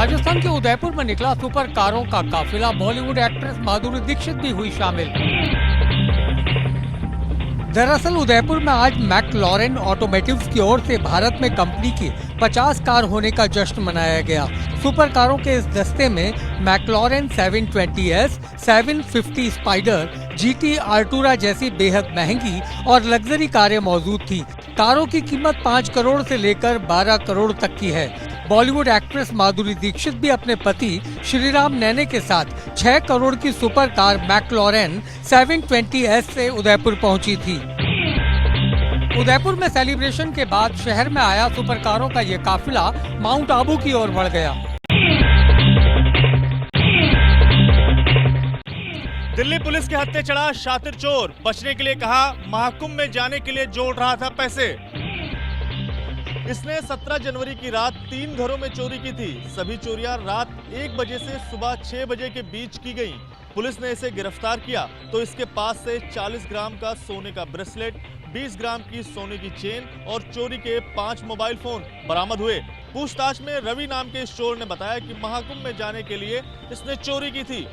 राजस्थान के उदयपुर में निकला सुपर कारों का काफिला। बॉलीवुड एक्ट्रेस माधुरी दीक्षित भी हुई शामिल। दरअसल उदयपुर में आज मैक्लॉरेन ऑटोमोटिव्स की ओर से भारत में कंपनी की 50 कार होने का जश्न मनाया गया। सुपर कारों के इस दस्ते में मैक्लॉरेन 720S, 750 स्पाइडर, GT आर्टूरा जैसी बेहद महंगी और लग्जरी कारें मौजूद थी। कारों की कीमत 5 करोड़ से लेकर 12 करोड़ तक की है। बॉलीवुड एक्ट्रेस माधुरी दीक्षित भी अपने पति श्रीराम नैने के साथ 6 करोड़ की सुपर कार मैक्लॉरेन 720S से उदयपुर पहुंची थी। उदयपुर में सेलिब्रेशन के बाद शहर में आया सुपर कारों का ये काफिला माउंट आबू की ओर बढ़ गया। दिल्ली पुलिस के हत्थे चढ़ा शातिर चोर, बचने के लिए कहा महाकुंभ में जाने के लिए जोड़ रहा था पैसे। इसने 17 जनवरी की रात 3 घरों में चोरी की थी। सभी चोरियां रात 1 बजे से सुबह 6 बजे के बीच की गईं। पुलिस ने इसे गिरफ्तार किया तो इसके पास से 40 ग्राम का सोने का ब्रेसलेट, 20 ग्राम की सोने की चेन और चोरी के 5 मोबाइल फोन बरामद हुए। पूछताछ में रवि नाम के इस चोर ने बताया कि महाकुंभ में जाने के लिए इसने चोरी की थी।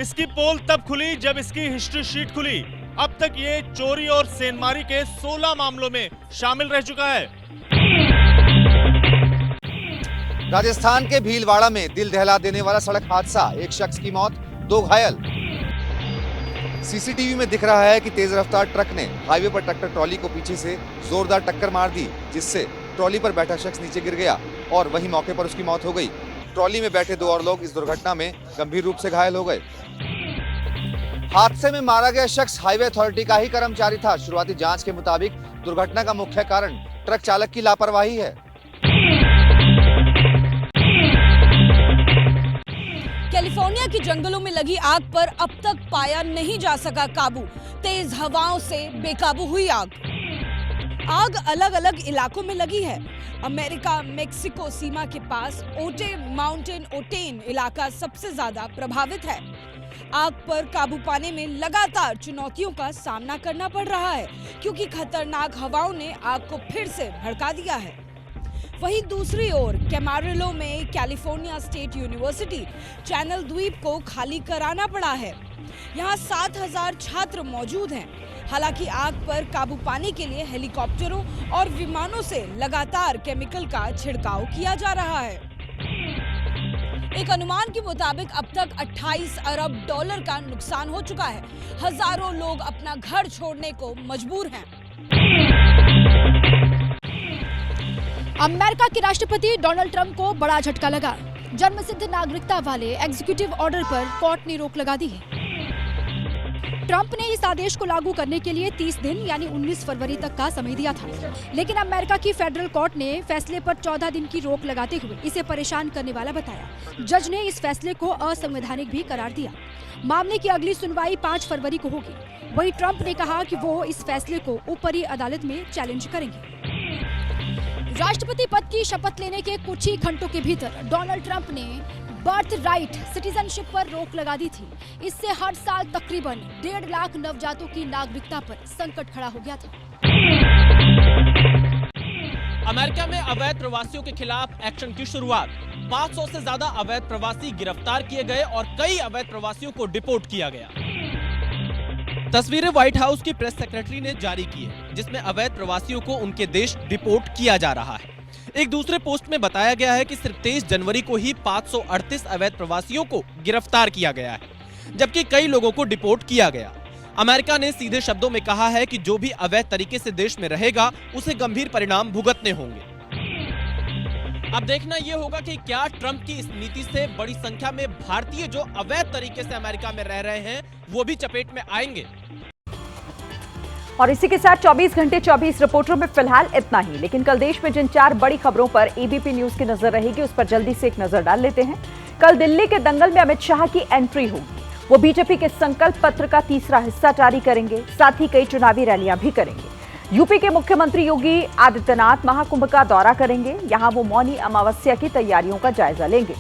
इसकी पोल तब खुली जब इसकी हिस्ट्री शीट खुली। अब तक ये चोरी और सेंधमारी के 16 मामलों में शामिल रह चुका है। राजस्थान के भीलवाड़ा में दिल दहला देने वाला सड़क हादसा, एक शख्स की मौत, 2 घायल। सीसीटीवी में दिख रहा है कि तेज रफ्तार ट्रक ने हाईवे पर ट्रैक्टर ट्रॉली को पीछे से जोरदार टक्कर मार दी, जिससे ट्रॉली पर बैठा शख्स नीचे गिर गया और वहीं मौके पर उसकी मौत हो गई। ट्रॉली में बैठे 2 और लोग इस दुर्घटना में गंभीर रूप से घायल हो गए। हादसे में मारा गया शख्स हाईवे अथॉरिटी का ही कर्मचारी था। शुरुआती जांच के मुताबिक दुर्घटना का मुख्य कारण ट्रक चालक की लापरवाही है। कैलिफोर्निया के जंगलों में लगी आग पर अब तक पाया नहीं जा सका काबू। तेज हवाओं से बेकाबू हुई आग अलग अलग इलाकों में लगी है। अमेरिका मेक्सिको सीमा के पास ओटे माउंटेन ओटेन इलाका सबसे ज्यादा प्रभावित है। आग पर काबू पाने में लगातार चुनौतियों का सामना करना पड़ रहा है, क्योंकि खतरनाक हवाओं ने आग को फिर से भड़का दिया है। वहीं दूसरी ओर कैमारिलो में कैलिफोर्निया स्टेट यूनिवर्सिटी चैनल द्वीप को खाली कराना पड़ा है। यहाँ 7000 छात्र मौजूद हैं। हालांकि आग पर काबू पाने के लिए हेलीकॉप्टरों और विमानों से लगातार केमिकल का छिड़काव किया जा रहा है। एक अनुमान के मुताबिक अब तक 28 अरब डॉलर का नुकसान हो चुका है। हजारों लोग अपना घर छोड़ने को मजबूर हैं। अमेरिका के राष्ट्रपति डोनाल्ड ट्रंप को बड़ा झटका लगा। जन्मसिद्ध नागरिकता वाले एग्जीक्यूटिव ऑर्डर पर कोर्ट ने रोक लगा दी है। ट्रंप ने इस आदेश को लागू करने के लिए 30 दिन यानी 19 फरवरी तक का समय दिया था, लेकिन अमेरिका की फेडरल कोर्ट ने फैसले पर 14 दिन की रोक लगाते हुए इसे परेशान करने वाला बताया। जज ने इस फैसले को असंवैधानिक भी करार दिया। मामले की अगली सुनवाई 5 फरवरी को होगी। वहीं ट्रंप ने कहा कि वो इस फैसले को ऊपरी अदालत में चैलेंज करेंगे। राष्ट्रपति पद की शपथ लेने के कुछ ही घंटों के भीतर डोनाल्ड ट्रंप ने बर्थ राइट सिटीजनशिप पर रोक लगा दी थी। इससे हर साल तकरीबन 1.5 लाख नवजातों की नागरिकता पर संकट खड़ा हो गया था। अमेरिका में अवैध प्रवासियों के खिलाफ एक्शन की शुरुआत। 500 से ज्यादा अवैध प्रवासी गिरफ्तार किए गए और कई अवैध प्रवासियों को डिपोर्ट किया गया। तस्वीरें व्हाइट हाउस की प्रेस सेक्रेटरी ने जारी की है, जिसमें अवैध प्रवासियों को उनके देश डिपोर्ट किया जा रहा है। एक दूसरे पोस्ट में बताया गया है कि सिर्फ 23 जनवरी को ही 538 अवैध प्रवासियों को गिरफ्तार किया गया है, जबकि कई लोगों को डिपोर्ट किया गया। अमेरिका ने सीधे शब्दों में कहा है कि जो भी अवैध तरीके से देश में रहेगा उसे गंभीर परिणाम भुगतने होंगे। अब देखना यह होगा कि क्या ट्रंप की इस नीति से बड़ी संख्या में भारतीय जो अवैध तरीके से अमेरिका में रह रहे हैं वो भी चपेट में आएंगे। और इसी के साथ 24 घंटे 24 रिपोर्टरों में फिलहाल इतना ही, लेकिन कल देश में जिन 4 बड़ी खबरों पर एबीपी न्यूज की नजर रहेगी उस पर जल्दी से एक नजर डाल लेते हैं। कल दिल्ली के दंगल में अमित शाह की एंट्री होगी। वो बीजेपी के संकल्प पत्र का तीसरा हिस्सा जारी करेंगे, साथ ही कई चुनावी रैलियां भी करेंगे। यूपी के मुख्यमंत्री योगी आदित्यनाथ महाकुंभ का दौरा करेंगे। यहां वो मौनी अमावस्या की तैयारियों का जायजा लेंगे।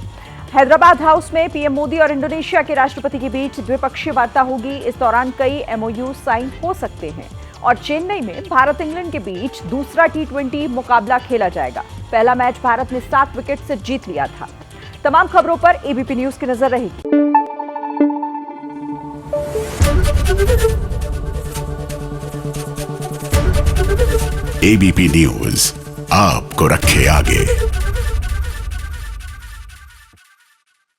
हैदराबाद हाउस में पीएम मोदी और इंडोनेशिया के राष्ट्रपति के बीच द्विपक्षीय वार्ता होगी। इस दौरान कई एमओयू साइन हो सकते हैं और चेन्नई में भारत इंग्लैंड के बीच दूसरा T20 मुकाबला खेला जाएगा। पहला मैच भारत ने 7 विकेट से जीत लिया था। तमाम खबरों पर एबीपी न्यूज की नजर रहेगी। एबीपी न्यूज आपको रखे आगे।